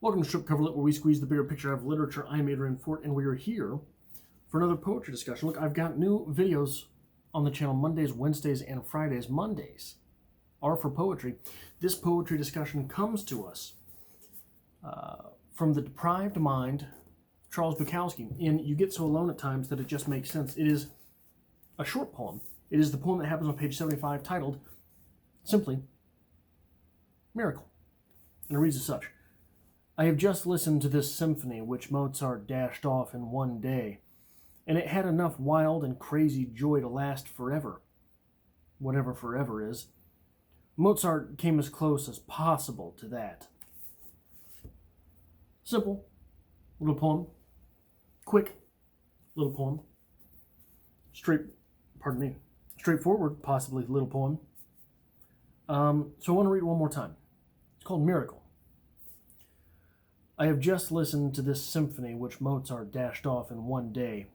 Welcome to Strip Coverlet, where we squeeze the bigger picture out of literature. I'm Adrian Fort, and we are here for another poetry discussion. Look, I've got new videos on the channel Mondays, Wednesdays, and Fridays. Mondays are for poetry. This poetry discussion comes to us from The Deprived Mind, Charles Bukowski, in You Get So Alone at Times That It Just Makes Sense. It is a short poem. It is the poem that happens on page 75, titled simply Miracle. And it reads as such. I have just listened to this symphony which Mozart dashed off in one day, and it had enough wild and crazy joy to last forever, whatever forever is. Mozart came as close as possible to that. Simple little poem, quick little poem, straightforward, possibly little poem. So I want to read it one more time. It's called Miracle. I have just listened to this symphony which Mozart dashed off in one day,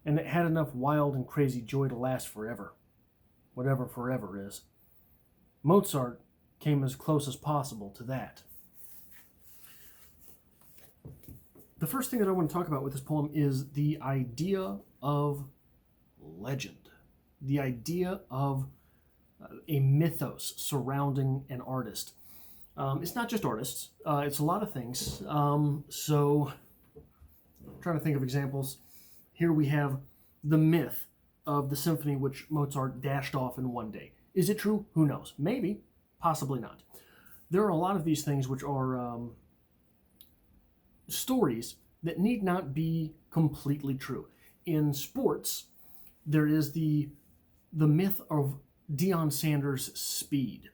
and it had enough wild and crazy joy to last forever, whatever forever is. Mozart came as close as possible to that. The first thing that I want to talk about with this poem is the idea of legend, the idea of a mythos surrounding an artist. It's not just artists, it's a lot of things. So I'm trying to think of examples. Here we have the myth of the symphony which Mozart dashed off in one day. Is it true? Who knows? Maybe, possibly not. There are a lot of these things which are stories that need not be completely true. In sports, there is the myth of Deion Sanders' speed.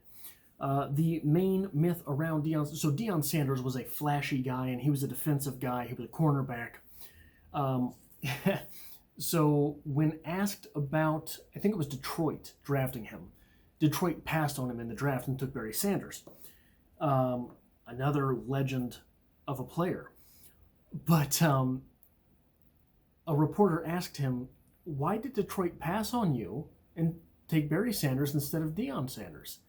The main myth around Deion Sanders was a flashy guy, and he was a defensive guy. He was a cornerback. So when asked about, I think it was Detroit drafting him, Detroit passed on him in the draft and took Barry Sanders, another legend of a player. But a reporter asked him, why did Detroit pass on you and take Barry Sanders instead of Deion Sanders?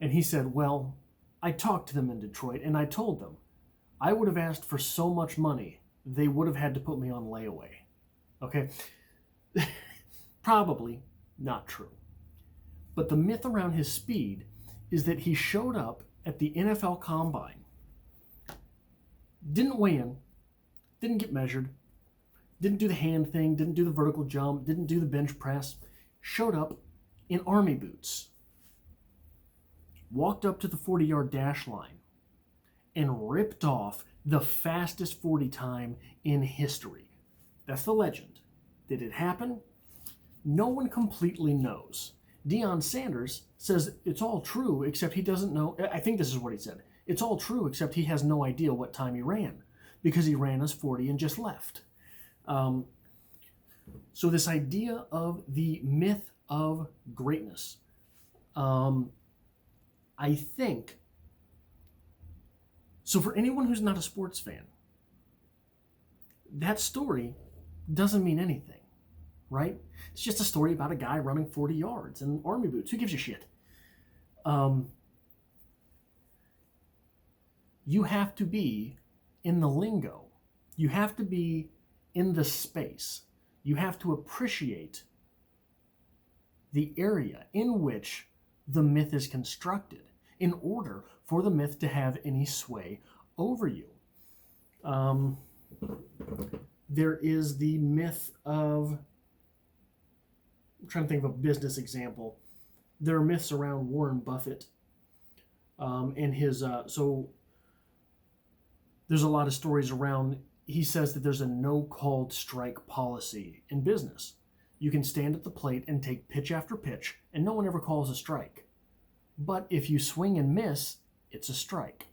And he said, well, I talked to them in Detroit, and I told them I would have asked for so much money, they would have had to put me on layaway. Okay? Probably not true. But the myth around his speed is that he showed up at the NFL Combine, didn't weigh in, didn't get measured, didn't do the hand thing, didn't do the vertical jump, didn't do the bench press, showed up in army boots, walked up to the 40-yard dash line, and ripped off the fastest 40 time in history. That's the legend. Did it happen? No one completely knows. Deion Sanders says it's all true, except he doesn't know. I think this is what he said. It's all true, except he has no idea what time he ran, because he ran as 40 and just left. So this idea of the myth of greatness, I think, so for anyone who's not a sports fan, that story doesn't mean anything, right? It's just a story about a guy running 40 yards in army boots. Who gives a shit? You have to be in the lingo. You have to be in the space. You have to appreciate the area in which the myth is constructed in order for the myth to have any sway over you. There is the myth of, I'm trying to think of a business example. There are myths around Warren Buffett and his, so there's a lot of stories around, he says that there's a no-called strike policy in business. You can stand at the plate and take pitch after pitch, and no one ever calls a strike. But if you swing and miss, it's a strike.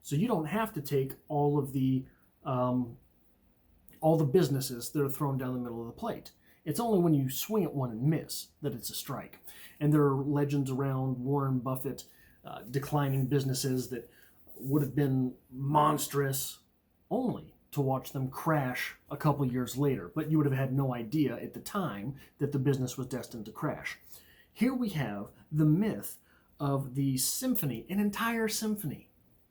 So you don't have to take all the businesses that are thrown down the middle of the plate. It's only when you swing at one and miss that it's a strike. And there are legends around Warren Buffett declining businesses that would have been monstrous only to watch them crash a couple years later. But you would have had no idea at the time that the business was destined to crash. Here we have the myth of the symphony, an entire symphony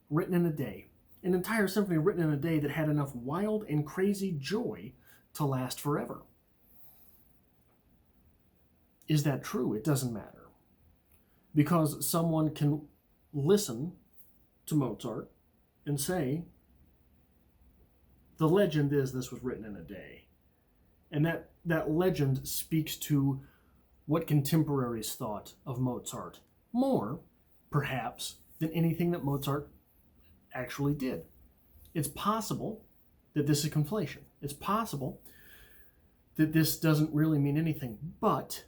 written in a day, An entire symphony written in a day that had enough wild and crazy joy to last forever. Is that true? It doesn't matter. Because someone can listen to Mozart and say, the legend is this was written in a day. And that legend speaks to what contemporaries thought of Mozart. More, perhaps, than anything that Mozart actually did. It's possible that this is conflation. It's possible that this doesn't really mean anything, but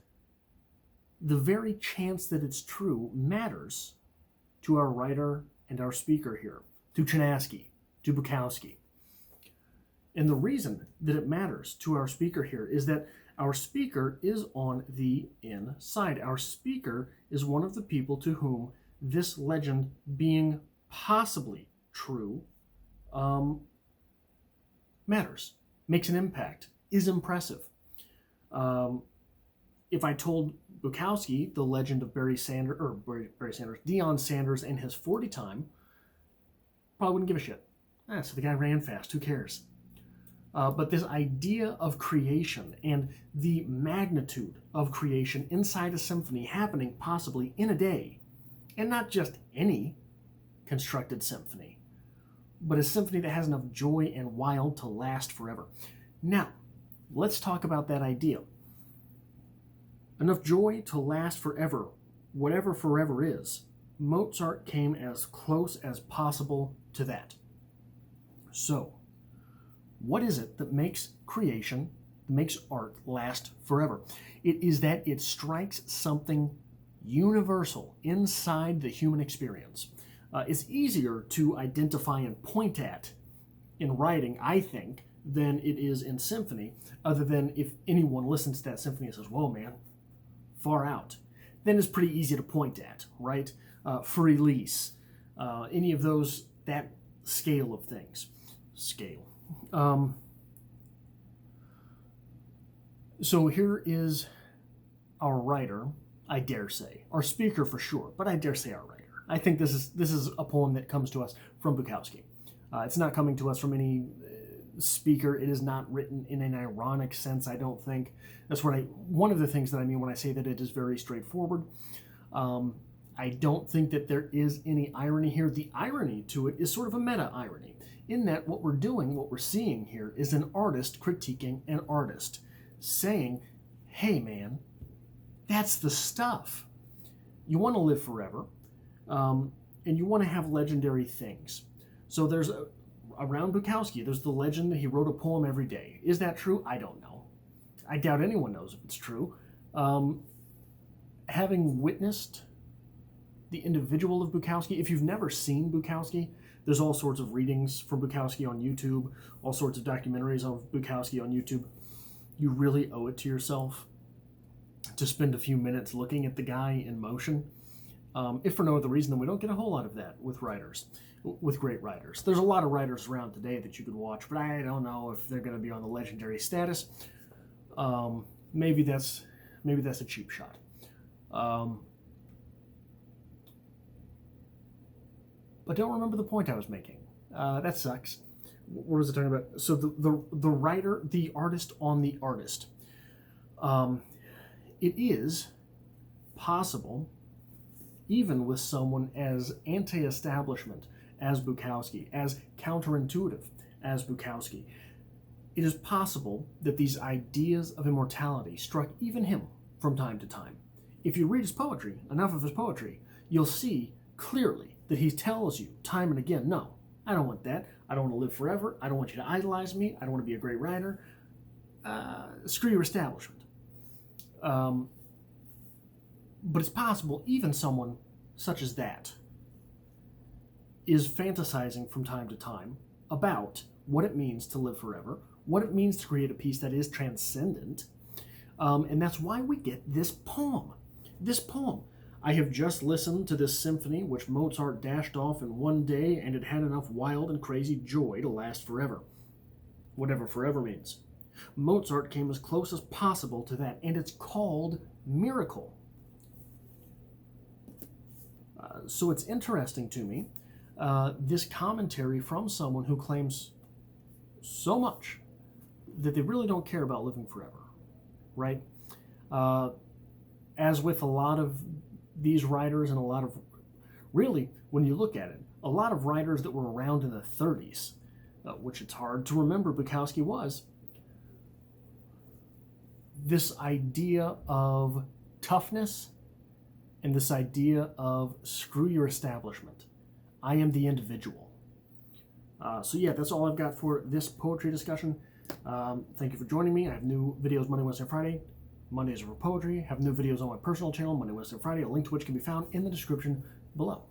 the very chance that it's true matters to our writer and our speaker here, to Chinaski, to Bukowski. And the reason that it matters to our speaker here is that our speaker is on the inside. Our speaker is one of the people to whom this legend being possibly true matters, makes an impact, is impressive. If I told Bukowski the legend of Deion Sanders and his 40 time, probably wouldn't give a shit. So the guy ran fast, who cares? But this idea of creation and the magnitude of creation inside a symphony happening possibly in a day, and not just any constructed symphony, but a symphony that has enough joy and wild to last forever. Now, let's talk about that idea. Enough joy to last forever, whatever forever is. Mozart came as close as possible to that. So, what is it that makes creation, makes art last forever? It is that it strikes something universal inside the human experience. It's easier to identify and point at in writing, I think, than it is in symphony, other than if anyone listens to that symphony and says, whoa, man, far out. Then it's pretty easy to point at, right? Free release, any of those, that scale of things. So here is our writer, I dare say, our speaker for sure, but I dare say our writer. I think this is a poem that comes to us from Bukowski. It's not coming to us from any speaker. It is not written in an ironic sense, I don't think. That's one of the things that I mean when I say that it is very straightforward. I don't think that there is any irony here. The irony to it is sort of a meta-irony, in that what we're seeing here is an artist critiquing an artist, saying, hey man, that's the stuff. You want to live forever, and you want to have legendary things. So there's, around Bukowski, there's the legend that he wrote a poem every day. Is that true? I don't know. I doubt anyone knows if it's true. Having witnessed the individual of Bukowski, if you've never seen Bukowski, there's all sorts of readings from Bukowski on YouTube, all sorts of documentaries of Bukowski on YouTube. You really owe it to yourself to spend a few minutes looking at the guy in motion. If for no other reason than we don't get a whole lot of that with writers, with great writers. There's a lot of writers around today that you could watch, but I don't know if they're going to be on the legendary status. Maybe that's a cheap shot. But don't remember the point I was making. That sucks. What was I talking about? So the writer, the artist on the artist. It is possible, even with someone as anti-establishment as Bukowski, as counterintuitive as Bukowski, it is possible that these ideas of immortality struck even him from time to time. If you read his poetry, enough of his poetry, you'll see clearly that he tells you time and again, no, I don't want that. I don't want to live forever. I don't want you to idolize me. I don't want to be a great writer. Screw your establishment. But it's possible even someone such as that is fantasizing from time to time about what it means to live forever, what it means to create a piece that is transcendent, and that's why we get this poem. This poem. I have just listened to this symphony which Mozart dashed off in one day, and it had enough wild and crazy joy to last forever. Whatever forever means. Mozart came as close as possible to that, and it's called Miracle. So it's interesting to me this commentary from someone who claims so much that they really don't care about living forever, right? As with a lot of these writers and a lot of, really, when you look at it, a lot of writers that were around in the 30s, which it's hard to remember Bukowski was, this idea of toughness and this idea of screw your establishment. I am the individual. So yeah, that's all I've got for this poetry discussion. Thank you for joining me. I have new videos Monday, Wednesday, and Friday. Mondays are for poetry. I have new videos on my personal channel, Monday, Wednesday, and Friday, a link to which can be found in the description below.